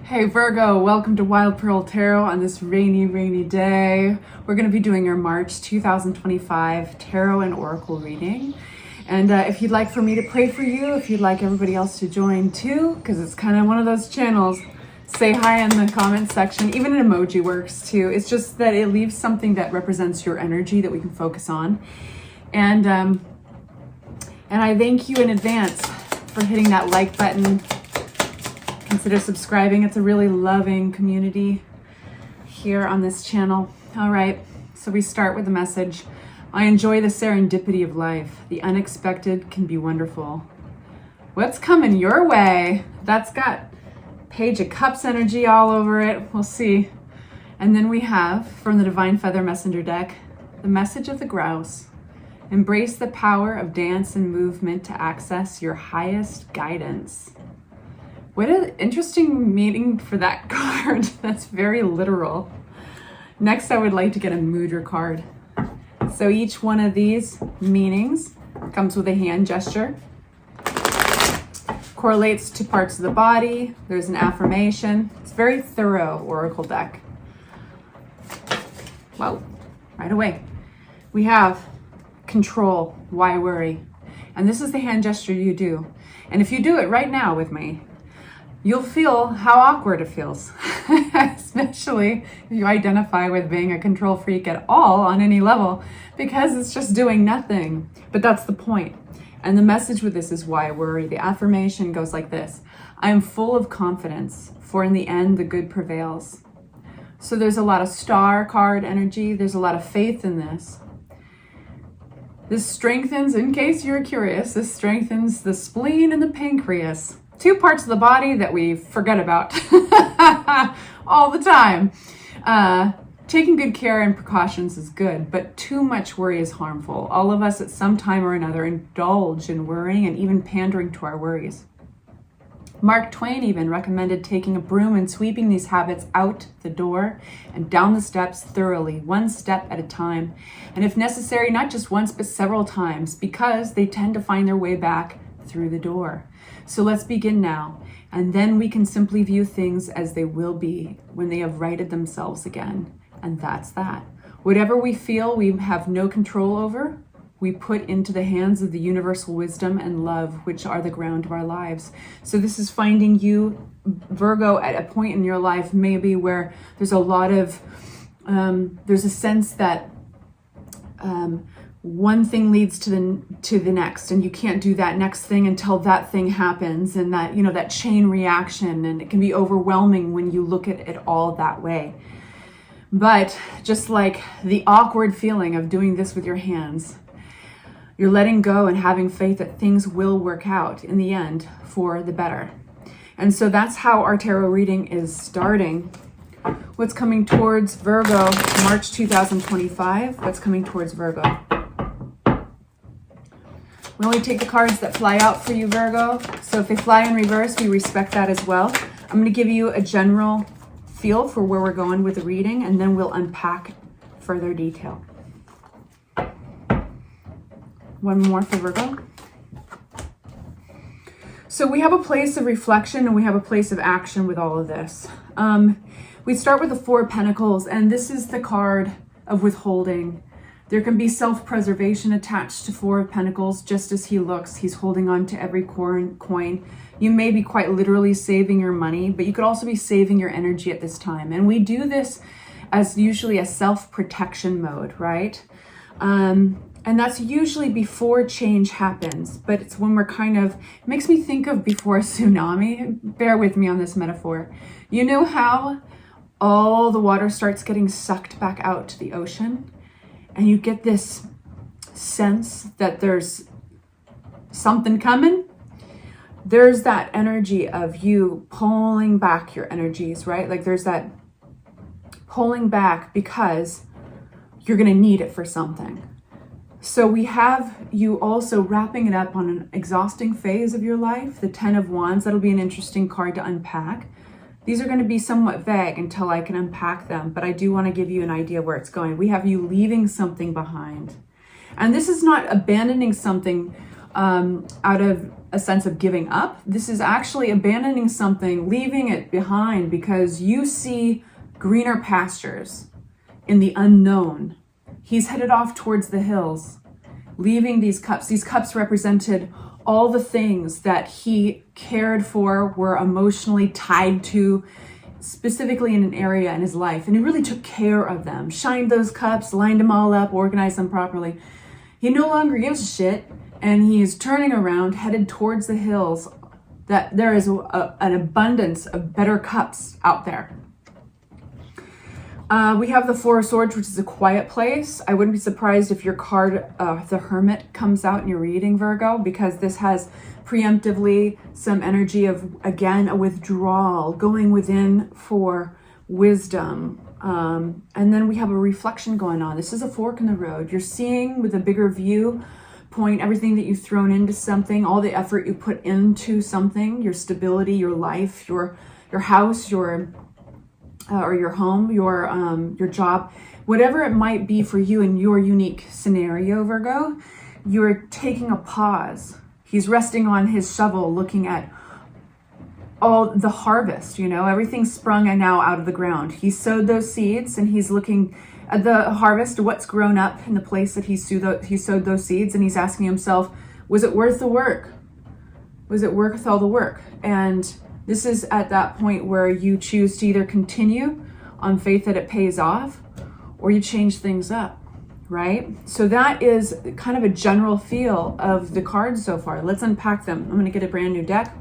Hey Virgo, welcome to Wild Pearl Tarot on this rainy day. We're going to be doing your March 2025 Tarot and Oracle reading. And if you'd like for me to pray for you, if you'd like everybody else to join too, because it's kind of one of those channels, say hi in the comment section. Even an emoji works too. It's just that it leaves something that represents your energy that we can focus on. And I thank you in advance for hitting that like button. Consider subscribing. It's a really loving community here on this channel. All right, so we start with the message. I enjoy the serendipity of life. The unexpected can be wonderful. What's coming your way? That's got Page of Cups energy all over it. We'll see. And then we have, from the Divine Feather Messenger deck, the message of the grouse. Embrace the power of dance and movement to access your highest guidance. What an interesting meaning for that card. That's very literal. Next, I would like to get a Mudra card. So each one of these meanings comes with a hand gesture, correlates to parts of the body. There's an affirmation. It's a very thorough oracle deck. Well, right away. We have control, why worry? And this is the hand gesture you do. And if you do it right now with me, you'll feel how awkward it feels, especially if you identify with being a control freak at all on any level, because it's just doing nothing. But that's the point. And the message with this is why worry. The affirmation goes like this: I am full of confidence, for in the end, the good prevails. So there's a lot of star card energy. There's a lot of faith in this. This strengthens, in case you're curious, this strengthens the spleen and the pancreas. Two parts of the body that we forget about all the time. Taking good care and precautions is good, but too much worry is harmful. All of us at some time or another indulge in worrying and even pandering to our worries. Mark Twain even recommended taking a broom and sweeping these habits out the door and down the steps thoroughly, one step at a time. And if necessary, not just once, but several times, because they tend to find their way back through the door. So let's begin now, and then we can simply view things as they will be when they have righted themselves again. And that's that. Whatever we feel we have no control over, we put into the hands of the universal wisdom and love, which are the ground of our lives. So this is finding you, Virgo, at a point in your life maybe where there's a lot of, there's a sense that one thing leads to the next, and you can't do that next thing until that thing happens, and that, you know, that chain reaction, and it can be overwhelming when you look at it all that way. But just like the awkward feeling of doing this with your hands, you're letting go and having faith that things will work out in the end for the better. And so that's how our tarot reading is starting. What's coming towards Virgo, March 2025, what's coming towards Virgo? We only take the cards that fly out for you, Virgo. So if they fly in reverse, we respect that as well. I'm going to give you a general feel for where we're going with the reading, and then we'll unpack further detail. One more for Virgo. So we have a place of reflection and we have a place of action with all of this. We start with the Four of Pentacles, and this is the card of withholding. There can be self-preservation attached to Four of Pentacles, just as he looks. He's holding on to every coin. You may be quite literally saving your money, but you could also be saving your energy at this time. And we do this as usually a self-protection mode, right? And that's usually before change happens, but it's when we're kind of, it makes me think of before a tsunami. Bear with me on this metaphor. You know how all the water starts getting sucked back out to the ocean? And you get this sense that there's something coming. There's that energy of you pulling back your energies, right? Like there's that pulling back because you're going to need it for something. So we have you also wrapping it up on an exhausting phase of your life, the Ten of Wands. That'll be an interesting card to unpack. These are going to be somewhat vague until I can unpack them, but I do want to give you an idea where it's going. We have you leaving something behind. And this is not abandoning something out of a sense of giving up. This is actually abandoning something, leaving it behind because you see greener pastures in the unknown. He's headed off towards the hills, leaving these cups. These cups represented all the things that he cared for, were emotionally tied to, specifically in an area in his life. And he really took care of them, shined those cups, lined them all up, organized them properly. He no longer gives a shit, and he is turning around, headed towards the hills, that there is an abundance of better cups out there. We have the Four of Swords, which is a quiet place. I wouldn't be surprised if your card, the Hermit, comes out in your reading, Virgo, because this has preemptively some energy of, again, a withdrawal, going within for wisdom. And then we have a reflection going on. This is a fork in the road. You're seeing with a bigger view point everything that you've thrown into something, all the effort you put into something, your stability, your life, your house, or your home, your job, whatever it might be for you in your unique scenario, Virgo. You're taking a pause. He's resting on his shovel, looking at all the harvest, everything's sprung and now out of the ground. He sowed those seeds, and he's looking at the harvest, what's grown up in the place that he sowed those seeds, and he's asking himself, was it worth the work? Was it worth all the work? And this is at that point where you choose to either continue on faith that it pays off, or you change things up, right? So that is kind of a general feel of the cards so far. Let's unpack them. I'm going to get a brand new deck.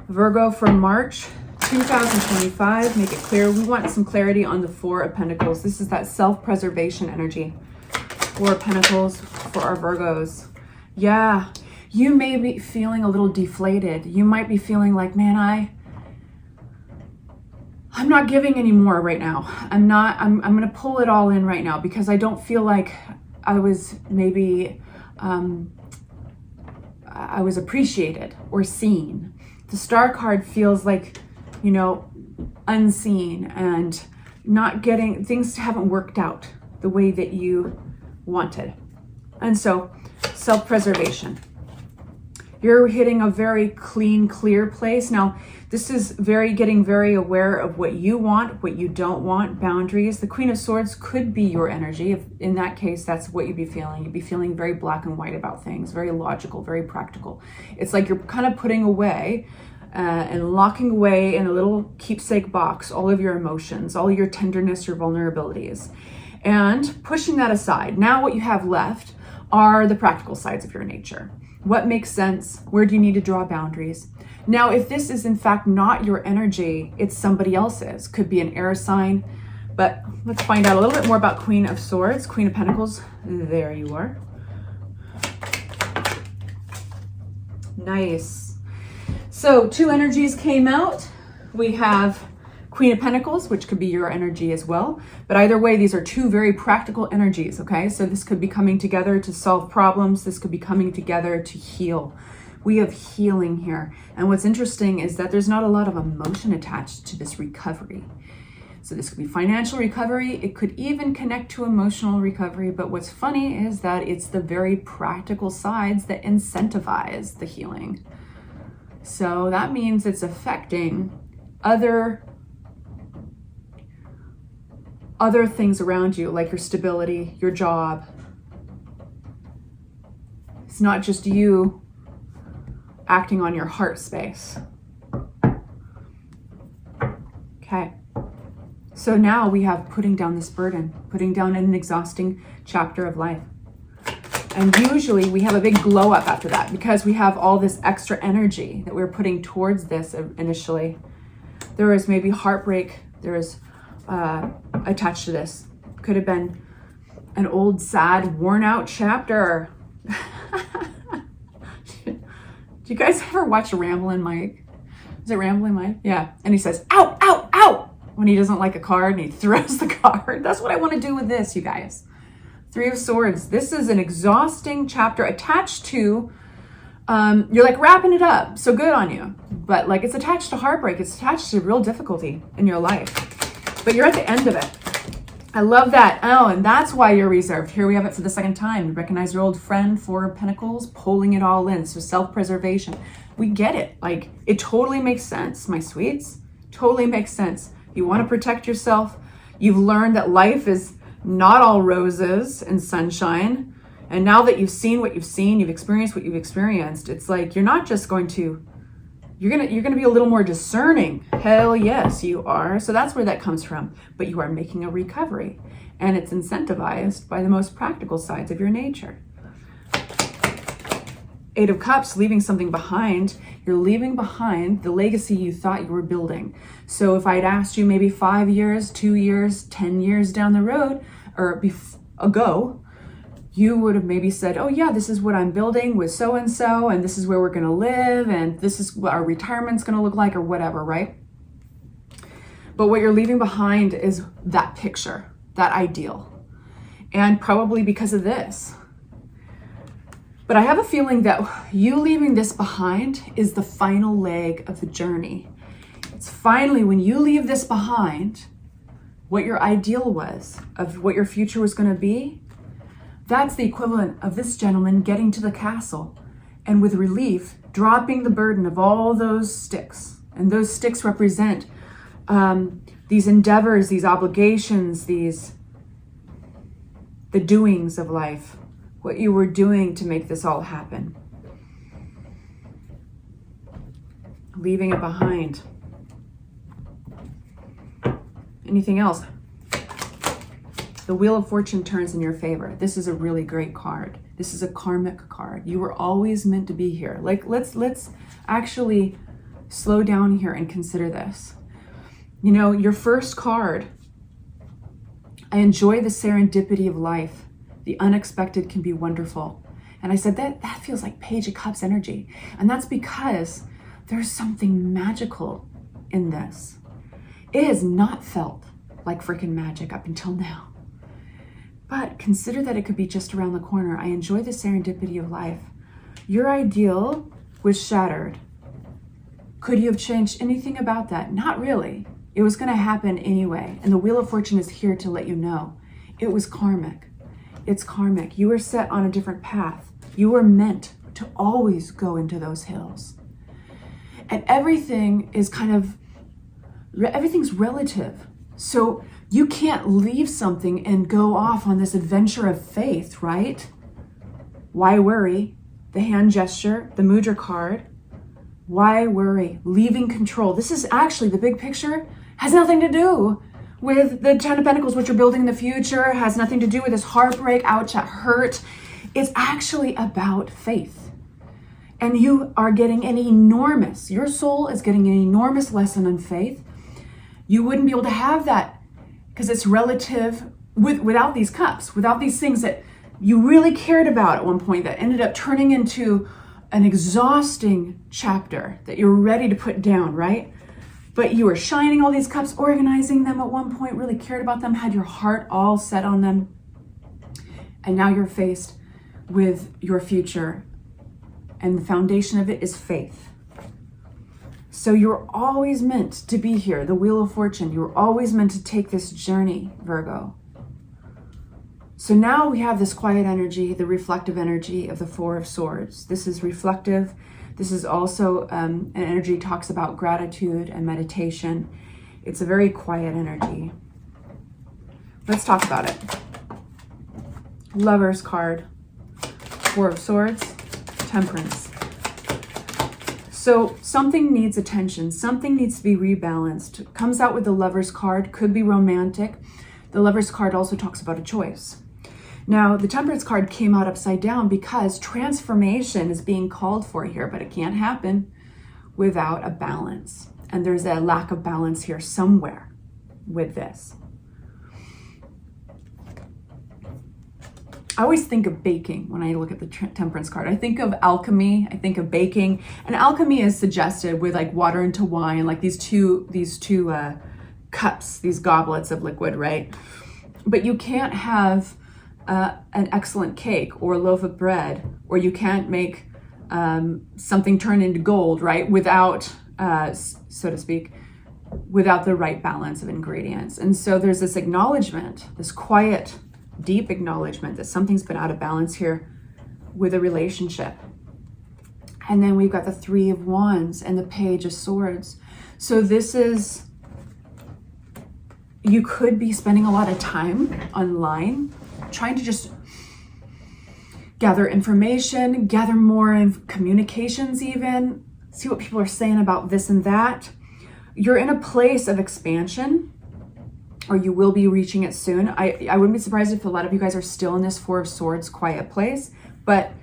Virgo for March 2025, make it clear. We want some clarity on the Four of Pentacles. This is that self-preservation energy. Four of Pentacles for our Virgos. Yeah, you may be feeling a little deflated. You might be feeling like, man, I'm not giving anymore right now. I'm going to pull it all in right now because I don't feel like I was maybe, I was appreciated or seen. The Star card feels like, unseen and not getting, things haven't worked out the way that you wanted. And so self-preservation. You're hitting a very clean, clear place. Now, this is getting very aware of what you want, what you don't want, boundaries. The Queen of Swords could be your energy. If in that case, that's what you'd be feeling. You'd be feeling very black and white about things, very logical, very practical. It's like you're kind of putting away and locking away in a little keepsake box all of your emotions, all your tenderness, your vulnerabilities, and pushing that aside. Now what you have left are the practical sides of your nature. What makes sense? Where do you need to draw boundaries? Now, if this is in fact not your energy, it's somebody else's. Could be an air sign, but let's find out a little bit more about Queen of Swords, Queen of Pentacles. There you are. Nice. So two energies came out. We have Queen of Pentacles, which could be your energy as well. But either way, these are two very practical energies, okay? So this could be coming together to solve problems. This could be coming together to heal. We have healing here. And what's interesting is that there's not a lot of emotion attached to this recovery. So this could be financial recovery. It could even connect to emotional recovery. But what's funny is that it's the very practical sides that incentivize the healing. So that means it's affecting other things around you, like your stability, your job. It's not just you acting on your heart space. Okay. So now we have putting down this burden, putting down an exhausting chapter of life. And usually we have a big glow up after that because we have all this extra energy that we're putting towards this initially. There is maybe heartbreak. There is attached to this. Could have been an old, sad, worn out chapter. Do you guys ever watch Ramblin' Mike? Is it Ramblin' Mike? Yeah. And he says, ow, ow, ow, when he doesn't like a card and he throws the card. That's what I want to do with this, you guys. Three of Swords. This is an exhausting chapter attached to, you're like wrapping it up. So good on you. But like it's attached to heartbreak. It's attached to real difficulty in your life. But you're at the end of it. I love that. Oh, and that's why you're reserved. Here we have it for the second time. You recognize your old friend, Four of Pentacles, pulling it all in. So self-preservation. We get it. Like, it totally makes sense, my sweets. Totally makes sense. You want to protect yourself. You've learned that life is not all roses and sunshine. And now that you've seen what you've seen, you've experienced what you've experienced, it's like you're not just going to, you're gonna be a little more discerning. Hell yes, you are. So that's where that comes from. But you are making a recovery, and it's incentivized by the most practical sides of your nature. Eight of Cups, leaving something behind. You're leaving behind the legacy you thought you were building. So if I'd asked you maybe 5 years, 2 years, 10 years down the road, or ago, you would have maybe said, oh yeah, this is what I'm building with so-and-so, and this is where we're gonna live, and this is what our retirement's gonna look like, or whatever, right? But what you're leaving behind is that picture, that ideal. And probably because of this. But I have a feeling that you leaving this behind is the final leg of the journey. It's finally, when you leave this behind, what your ideal was, of what your future was gonna be, that's the equivalent of this gentleman getting to the castle and with relief, dropping the burden of all those sticks. And those sticks represent these endeavors, these obligations, the doings of life, what you were doing to make this all happen. Leaving it behind. Anything else? The Wheel of Fortune turns in your favor. This is a really great card. This is a karmic card. You were always meant to be here. Like, let's actually slow down here and consider this. You know, your first card, I enjoy the serendipity of life. The unexpected can be wonderful. And I said that feels like Page of Cups energy. And that's because there's something magical in this. It has not felt like freaking magic up until now. But consider that it could be just around the corner. I enjoy the serendipity of life. Your ideal was shattered. Could you have changed anything about that? Not really. It was going to happen anyway. And the Wheel of Fortune is here to let you know. It was karmic. It's karmic. You were set on a different path. You were meant to always go into those hills. And everything is everything's relative. So you can't leave something and go off on this adventure of faith, right? Why worry? The hand gesture, the Mudra card. Why worry? Leaving control. This is actually, the big picture has nothing to do with the Ten of Pentacles, which you're building in the future, has nothing to do with this heartbreak, ouch, that hurt. It's actually about faith. And you are getting your soul is getting an enormous lesson on faith. You wouldn't be able to have that because it's relative without these cups, without these things that you really cared about at one point that ended up turning into an exhausting chapter that you're ready to put down, right? But you were shining all these cups, organizing them at one point, really cared about them, had your heart all set on them. And now you're faced with your future. And the foundation of it is faith. So you're always meant to be here, the Wheel of Fortune. You're always meant to take this journey, Virgo. So now we have this quiet energy, the reflective energy of the Four of Swords. This is reflective. This is also an energy talks about gratitude and meditation. It's a very quiet energy. Let's talk about it. Lover's card, Four of Swords, Temperance. So something needs attention. Something needs to be rebalanced. It comes out with the Lover's card, could be romantic. The Lover's card also talks about a choice. Now, the Temperance card came out upside down because transformation is being called for here, but it can't happen without a balance. And there's a lack of balance here somewhere with this. I always think of baking when I look at the Temperance card. I think of alchemy, I think of baking, and alchemy is suggested with like water into wine, like these two cups, these goblets of liquid, right? But you can't have an excellent cake or a loaf of bread, or you can't make something turn into gold, right? Without, so to speak, without the right balance of ingredients. And so there's this acknowledgement, this quiet, deep acknowledgement that something's been out of balance here with a relationship. And then we've got the Three of Wands and the Page of Swords. So this is, you could be spending a lot of time online trying to just gather information, gather more communications even, see what people are saying about this and that. You're in a place of expansion, or you will be reaching it soon. I wouldn't be surprised if a lot of you guys are still in this Four of Swords quiet place, but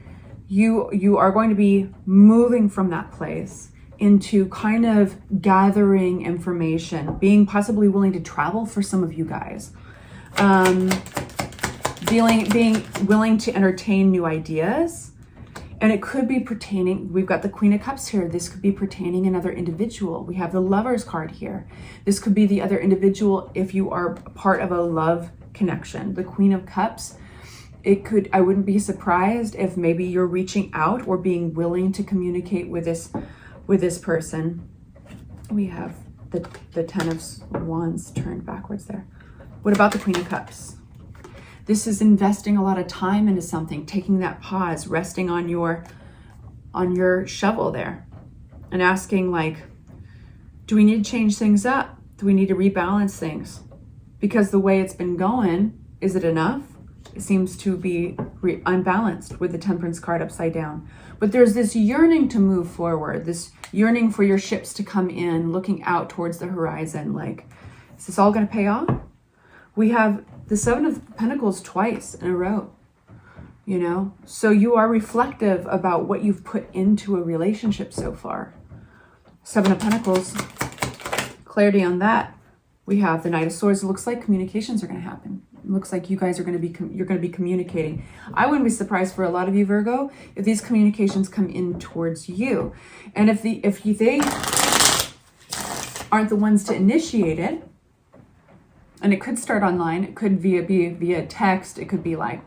you are going to be moving from that place into kind of gathering information, being possibly willing to travel for some of you guys, being willing to entertain new ideas. And it could be pertaining, we've got the Queen of Cups here. This could be pertaining another individual. We have the Lovers card here. This could be the other individual if you are part of a love connection. The Queen of Cups, it could, I wouldn't be surprised if maybe you're reaching out or being willing to communicate with this person. We have the Ten of Wands turned backwards there. What about the Queen of Cups? This is investing a lot of time into something, taking that pause, resting on your shovel there and asking, like, do we need to change things up? Do we need to rebalance things? Because the way it's been going, is it enough? It seems to be unbalanced with the Temperance card upside down. But there's this yearning to move forward, this yearning for your ships to come in, looking out towards the horizon, like, is this all going to pay off? We have the Seven of Pentacles twice in a row, you know? So you are reflective about what you've put into a relationship so far. Seven of Pentacles, clarity on that. We have the Knight of Swords. It looks like communications are going to happen. It looks like you guys are going to be, you're going to be communicating. I wouldn't be surprised for a lot of you, Virgo, if these communications come in towards you. And if they aren't the ones to initiate it, and it could start online, it could be via text, it could be like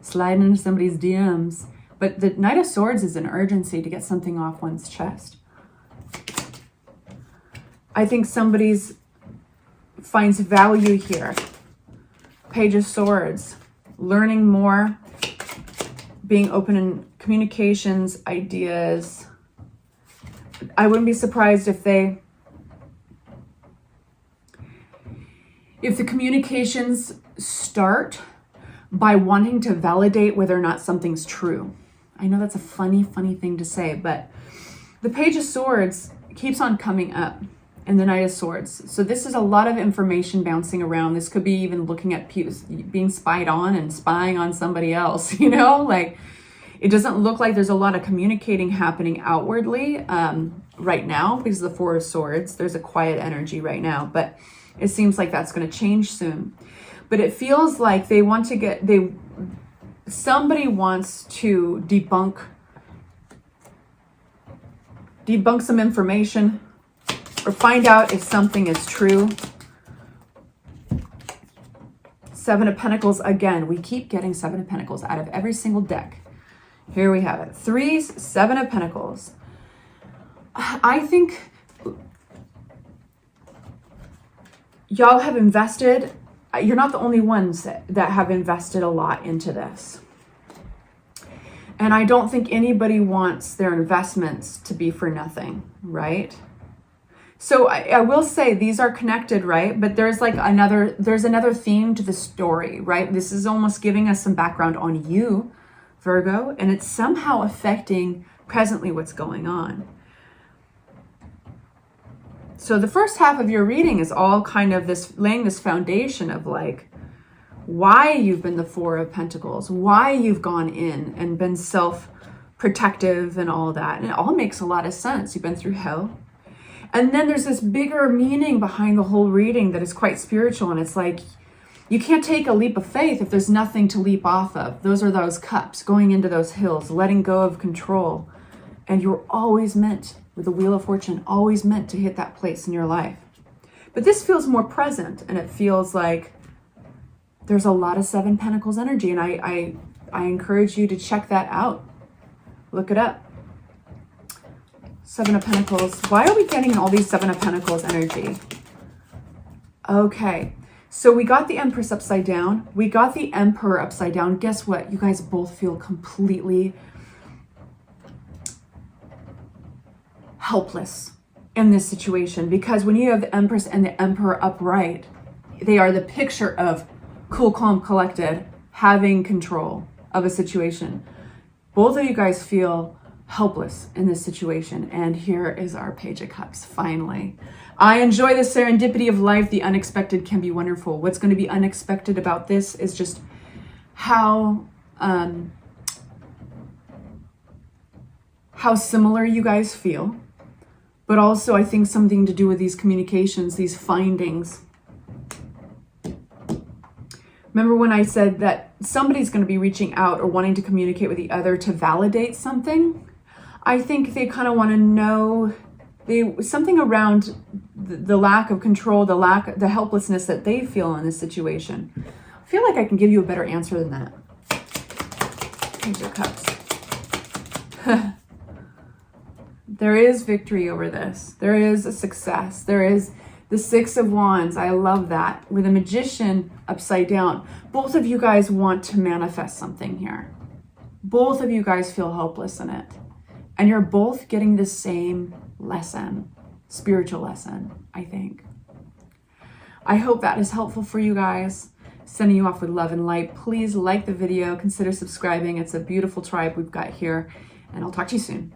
sliding into somebody's DMs. But the Knight of Swords is an urgency to get something off one's chest. I think somebody's finds value here. Page of Swords, learning more, being open in communications, ideas. I wouldn't be surprised if the communications start by wanting to validate whether or not something's true. I know that's a funny thing to say, but the Page of Swords keeps on coming up and the Knight of Swords. So this is a lot of information bouncing around. This could be even looking at people being spied on and spying on somebody else, you know, like it doesn't look like there's a lot of communicating happening outwardly right now because of the Four of Swords. There's a quiet energy right now, but it seems like that's going to change soon. But it feels like they want to get, somebody wants to debunk some information or find out if something is true. Seven of Pentacles, again, we keep getting Seven of Pentacles out of every single deck. Here we have it. Threes, Seven of Pentacles. I think y'all have invested, you're not the only ones that have invested a lot into this. And I don't think anybody wants their investments to be for nothing, right? So I will say these are connected, right? But there's like there's another theme to the story, right? This is almost giving us some background on you, Virgo, and it's somehow affecting presently what's going on. So the first half of your reading is all kind of this, laying this foundation of like why you've been the Four of Pentacles, why you've gone in and been self-protective and all that. And it all makes a lot of sense. You've been through hell. And then there's this bigger meaning behind the whole reading that is quite spiritual. And it's like, you can't take a leap of faith if there's nothing to leap off of. Those are those cups, going into those hills, letting go of control. And you're always meant, with the Wheel of Fortune, always meant to hit that place in your life. But this feels more present, and it feels like there's a lot of Seven Pentacles energy, and I encourage you to check that out. Look it up. Seven of Pentacles. Why are we getting all these Seven of Pentacles energy? Okay, so we got the Empress upside down. We got the Emperor upside down. Guess what? You guys both feel completely helpless in this situation, because when you have the Empress and the Emperor upright, they are the picture of cool, calm, collected, having control of a situation. Both of you guys feel helpless in this situation. And here is our Page of Cups, finally. I enjoy the serendipity of life. The unexpected can be wonderful. What's going to be unexpected about this is just how similar you guys feel. But also, I think something to do with these communications, these findings. Remember when I said that somebody's going to be reaching out or wanting to communicate with the other to validate something? I think they kind of want to know something around the lack of control, the helplessness that they feel in this situation. I feel like I can give you a better answer than that. Page of Cups. There is victory over this. There is a success. There is the Six of Wands. I love that. With a Magician upside down. Both of you guys want to manifest something here. Both of you guys feel helpless in it. And you're both getting the same lesson. Spiritual lesson, I think. I hope that is helpful for you guys. Sending you off with love and light. Please like the video. Consider subscribing. It's a beautiful tribe we've got here. And I'll talk to you soon.